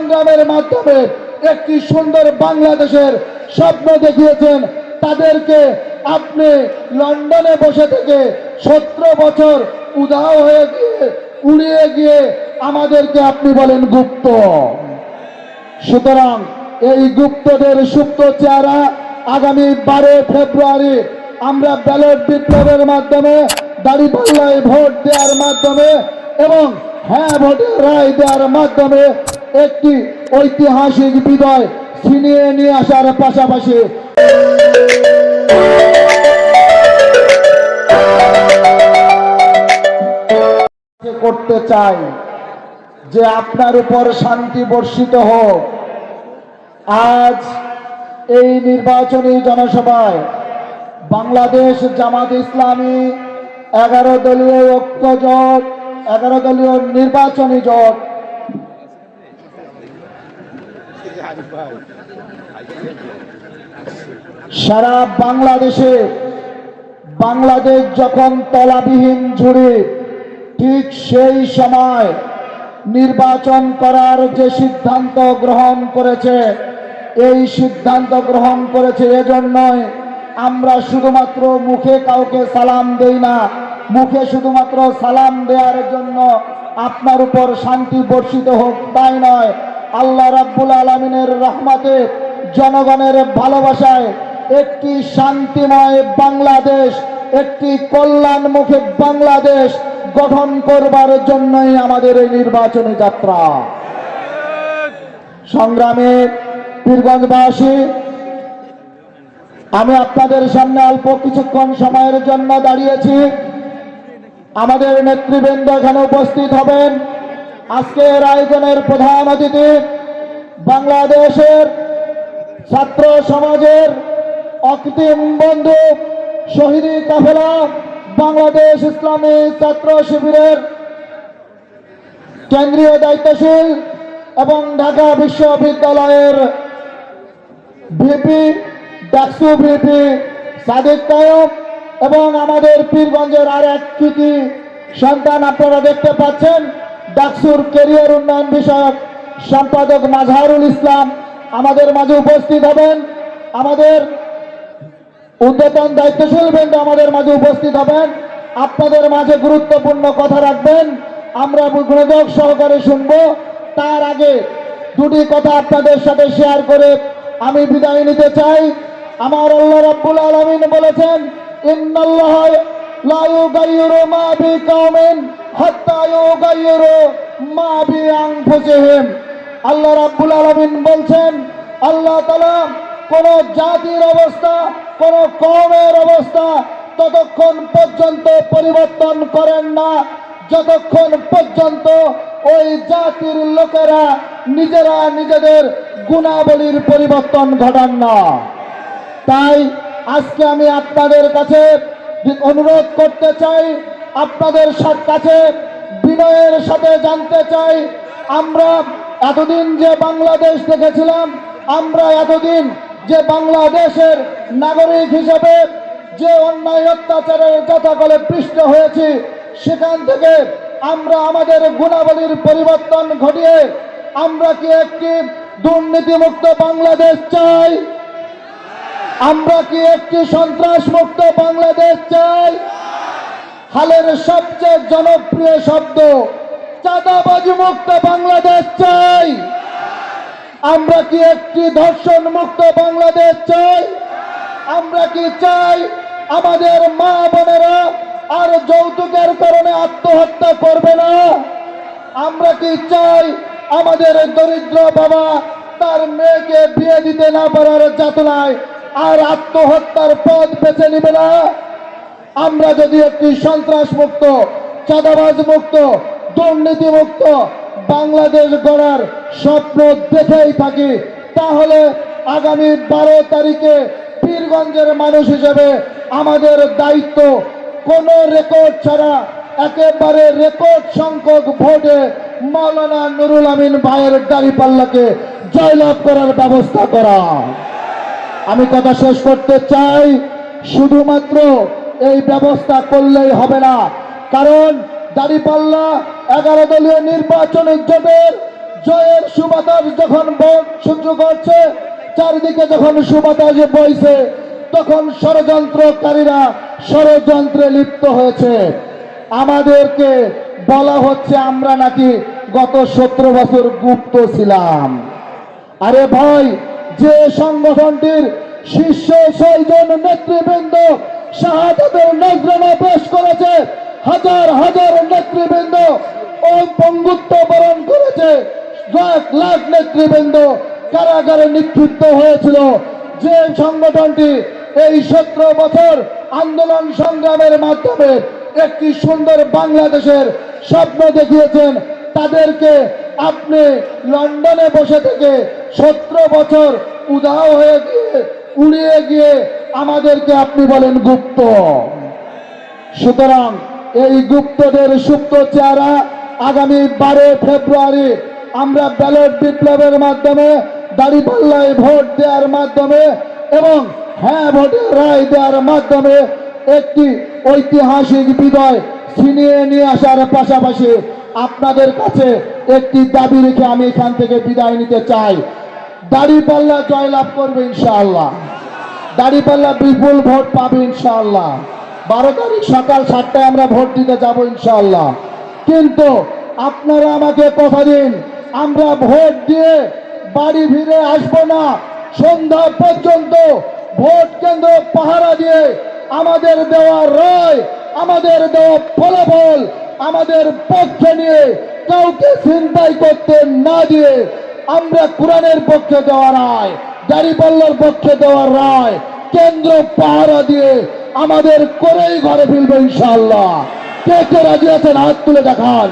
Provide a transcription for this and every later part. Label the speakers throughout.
Speaker 1: সংগ্রামের মাধ্যমে একটি সুন্দর বাংলাদেশের স্বপ্ন দেখিয়েছেন, তাদেরকে আপনি লন্ডনে বসে থেকে 17 বছর উধাও হয়ে গিয়ে উড়িয়ে গিয়ে আমাদেরকে আপনি বলেন গুপ্ত। সুতরাং এই গুপ্তদের সুপ্ত চেহারা আগামী 12 ফেব্রুয়ারি আমরা ব্যালট বিপ্লবের মাধ্যমে দাঁড়িপাল্লায় ভোট দেওয়ার মাধ্যমে এবং হ্যাঁ ভোটের রায় দেওয়ার মাধ্যমে একটি ঐতিহাসিক বিজয় ছিনিয়ে নিয়ে আসার পাশাপাশি করতে চাই যে আপনার উপর শান্তি বর্ষিত হোক। আজ এই নির্বাচনী জনসভায় বাংলাদেশ জামাত ইসলামী 11 দলীয় ঐক্য জোট 11 দলীয় নির্বাচনী জোট সারা বাংলাদেশে বাংলাদেশ যখন তলাবিহীন ঝুড়ি ঠিক সেই সময় নির্বাচন করার যে সিদ্ধান্ত গ্রহণ করেছে, এই সিদ্ধান্ত গ্রহণ করেছে এজন্যই আমরা শুধুমাত্র মুখে কাউকে সালাম দেই না, মুখে শুধুমাত্র সালাম দেওয়ার জন্য আপনার উপর শান্তি বর্ষিত হোক তাই নয়, আল্লাহ রাব্বুল আলামিনের রহমতে জনগণের ভালোবাসায় একটি শান্তিময় বাংলাদেশ, একটি কল্যাণমুখী বাংলাদেশ গঠন করবার জন্যই আমাদের এই নির্বাচনী যাত্রা। সংগ্রামে পীরগঞ্জবাসী, আমি আপনাদের সামনে অল্প কিছুক্ষণ সময়ের জন্য দাঁড়িয়েছি। আমাদের নেতৃবৃন্দ এখানে উপস্থিত হবেন। আজকের আয়োজনের প্রধান অতিথি বাংলাদেশের ছাত্র সমাজের অকৃত্রিম বন্ধু শহীদি কাফেলা বাংলাদেশ ইসলামী ছাত্র শিবিরের কেন্দ্রীয় দায়িত্বশীল এবং ঢাকা বিশ্ববিদ্যালয়ের ভিপি ডাকসু ভিপি সাদিক তায়েব এবং আমাদের পীরগঞ্জের আর এক কৃতি সন্তান আপনারা দেখতে পাচ্ছেন ডাকসুর ক্যারিয়ার উন্নয়ন বিষয়ক সম্পাদক মাজহারুল ইসলাম আমাদের মাঝে উপস্থিত হবেন। আমাদের উদ্যতন দায়িত্বশীল বৃন্দ আমাদের মাঝে উপস্থিত হবেন, আপনাদের মাঝে গুরুত্বপূর্ণ কথা রাখবেন, আমরা মনোযোগ সহকারে শুনবো। তার আগে দুটি কথা আপনাদের সাথে শেয়ার করে আমি বিদায় নিতে চাই। আমার আল্লাহ রাব্বুল আলামিন বলেছেন, ইন্নাল্লাহ লা ইউগাইয়িরু মা বিকাওমিন হাত্তা ইউগাইয়িরু মা বিআনফুসিহিম। আল্লাহ রাব্বুল আলামিন বলছেন, আল্লাহ তাআলা কোন জাতির অবস্থা, কোন কওমের অবস্থা ততক্ষণ পর্যন্ত পরিবর্তন করেন না যতক্ষণ পর্যন্ত ওই জাতির লোকেরা নিজেরা নিজেদের গুণাবলীর পরিবর্তন ঘটান না। তাই আজকে আমি আপনাদের কাছে অনুরোধ করতে চাই, আপনাদের কাছে বিনয়ের সাথে জানতে চাই, আমরা এতদিন যে বাংলাদেশ দেখেছিলাম, আমরা এতদিন যে বাংলাদেশের নাগরিক হিসেবে যে অন্যায় অত্যাচারের যাতাকলে পৃষ্ঠ হয়েছি, সেখান থেকে আমরা আমাদের গুণাবলীর পরিবর্তন ঘটিয়ে আমরা কি একটি দুর্নীতিমুক্ত বাংলাদেশ চাই? আমরা কি একটি সন্ত্রাসমুক্ত বাংলাদেশ চাই? হালের সবচেয়ে জনপ্রিয় শব্দ চাঁদাবাজি মুক্ত বাংলাদেশ চাই? আমরা কি একটি ধর্ষণ মুক্ত বাংলাদেশ চাই? আমরা কি চাই আমাদের মা বোনেরা আর যৌতুকের কারণে আত্মহত্যা করবে না? আমরা কি চাই আমাদের দরিদ্র বাবা তার মেয়েকে বিয়ে দিতে না পারার যাতনায় আর আত্মহত্যার পথ বেছে নিবে না? আমরা যদি একটি সন্ত্রাস মুক্ত, চাঁদাবাজ মুক্ত, দুর্নীতি মুক্ত বাংলাদেশ গড়ার স্বপ্ন দেখেই থাকি, তাহলে আগামী 12 তারিখে পীরগঞ্জের মানুষ হিসেবে আমাদের দায়িত্ব কোন রেকর্ড ছাড়া একেবারে রেকর্ড সংখ্যক ভোটে মাওলানা নুরুল আমিন ভাইয়ের দাঁড়িপাল্লাকে জয়লাভ করার ব্যবস্থা করা। আমি কথা শেষ করতে চাই, শুধুমাত্র এই ব্যবস্থা করলেই হবে না, কারণ দাঁড়িপাল্লা 11 দলীয় নির্বাচনী জোটের জয়ের সুবাতাস যখন ভোট সহ্য করছে, চারিদিকে যখন সুবাতাস বইছে, তখন ষড়যন্ত্রকারীরা ষড়যন্ত্রে লিপ্ত হয়েছে। আমাদেরকে বলা হচ্ছে আমরা নাকি গত 17 বছর গুপ্ত ছিলাম। আরে ভাই, যে সংগঠনটির শীর্ষ 6 জন নেতৃবৃন্দ শাহাদাতের নজরানা পেশ করেছে, হাজার হাজার নেতৃবৃন্দ ও পঙ্গুত্ব বরণ করেছে, লাখ লাখ নেতৃবৃন্দ কারাগারে নিক্ষিপ্ত হয়েছিল, যে সংগঠনটি এই 17 বছর আন্দোলন সংগ্রামের মাধ্যমে একটি সুন্দর বাংলাদেশের স্বপ্ন দেখিয়েছেন, তাদেরকে আপনি লন্ডনে বসে থেকে 17 বছর উধাও হয়ে গিয়ে উড়িয়ে গিয়ে আমাদেরকে আপনি বলেন গুপ্ত। সুতরাং এই গুপ্তদের সুপ্ত চেহারা আগামী 12 ফেব্রুয়ারি আমরা ব্যালট বিপ্লবের মাধ্যমে, দাঁড়িপাল্লায় ভোট দেওয়ার মাধ্যমে এবং হ্যাঁ ভোটের রায় দেওয়ার মাধ্যমে একটি ঐতিহাসিক বিজয় ছিনিয়ে নিয়ে আসার পাশাপাশি আপনাদের কাছে একটি দাবি রেখে আমি এখান থেকে বিদায় নিতে চাই। দাঁড়িপাল্লা জয়লাভ করবে ইনশাআল্লাহ, দাঁড়িপাল্লা বিপুল ভোট পাবে ইনশাআল্লাহ। 12 তারিখ সকাল 7টায় আমরা ভোট দিতে যাব ইনশাআল্লাহ। কিন্তু আপনারা আমাকে কথা দিন, আমরা ভোট দিয়ে বাড়ি ফিরে আসবো না, সন্ধ্যা পর্যন্ত ভোট কেন্দ্র পাহারা দিয়ে আমাদের দেওয়া রায়, আমাদের দেওয়া ফলাফল আমাদের পক্ষে নিয়ে কাউকে চিন্তাই করতে না দিয়ে আমরা কোরআনের পক্ষে দেওয়া রায়, দাঁড়িপাল্লার পক্ষে দেওয়া রায় কেন্দ্র পাহারা দিয়ে আমাদের করেই ঘরে ফিরবো ইনশাআল্লাহ। কে কে রাজি আছেন হাত তুলে দেখান।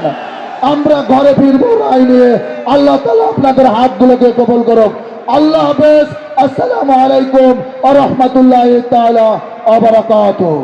Speaker 1: আমরা ঘরে ফিরবো রায় নিয়ে। আল্লাহ তাআলা আপনাদের হাতগুলোকে কবুল করুক। আল্লাহ হাফেজ। আসসালামু আলাইকুম ওয়া রাহমাতুল্লাহি তাআলা ওয়া বারাকাতুহু।